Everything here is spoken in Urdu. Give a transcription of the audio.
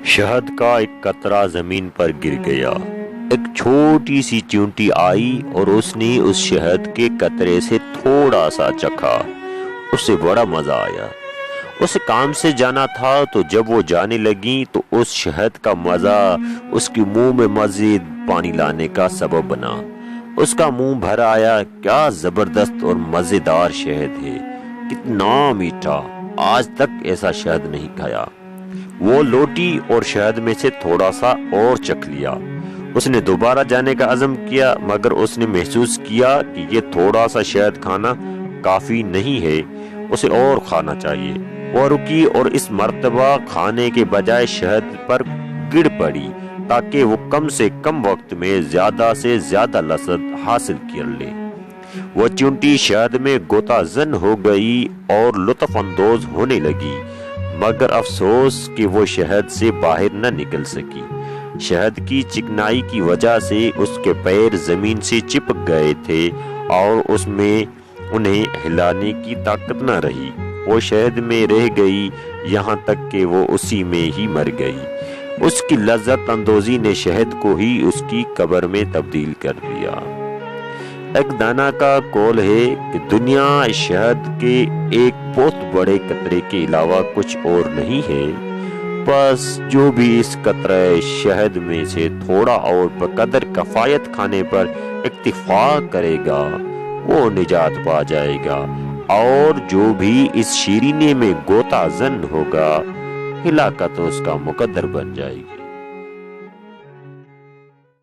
شہد کا ایک قطرہ زمین پر گر گیا۔ ایک چھوٹی سی چیونٹی آئی اور اس نے اس شہد کے قطرے سے تھوڑا سا چکھا۔ اسے بڑا مزہ آیا۔ اسے کام سے جانا تھا تو جب وہ جانے لگی تو اس شہد کا مزہ اس کے منہ میں مزید پانی لانے کا سبب بنا۔ اس کا منہ بھر آیا۔ کیا زبردست اور مزیدار شہد ہے، کتنا میٹھا، آج تک ایسا شہد نہیں کھایا۔ وہ لوٹی اور شہد میں سے تھوڑا سا اور چکھ لیا۔ اس نے دوبارہ جانے کا عزم کیا، مگر اس نے محسوس کیا کہ یہ تھوڑا سا شہد کھانا کافی نہیں ہے، اسے اور کھانا چاہیے۔ وہ رکی اور اس مرتبہ کھانے کے بجائے شہد پر گر پڑی تاکہ وہ کم سے کم وقت میں زیادہ سے زیادہ لذت حاصل کر لے۔ وہ چیونٹی شہد میں غوطہ زن ہو گئی اور لطف اندوز ہونے لگی، مگر افسوس کہ وہ شہد سے باہر نہ نکل سکی۔ شہد کی چکنائی کی وجہ سے اس کے پیر زمین سے چپک گئے تھے اور اس میں انہیں ہلانے کی طاقت نہ رہی۔ وہ شہد میں رہ گئی یہاں تک کہ وہ اسی میں ہی مر گئی۔ اس کی لذت اندوزی نے شہد کو ہی اس کی قبر میں تبدیل کر دیا۔ ایک دانا کا قول ہے کہ دنیا شہد کے ایک بہت بڑے قطرے کے علاوہ کچھ اور نہیں ہے، بس جو بھی اس قطرے شہد میں سے تھوڑا اور بقدر کفایت کھانے پر اکتفا کرے گا وہ نجات پا جائے گا، اور جو بھی اس شیرینے میں غوطہ زن ہوگا ہلاکت اس کا مقدر بن جائے گی۔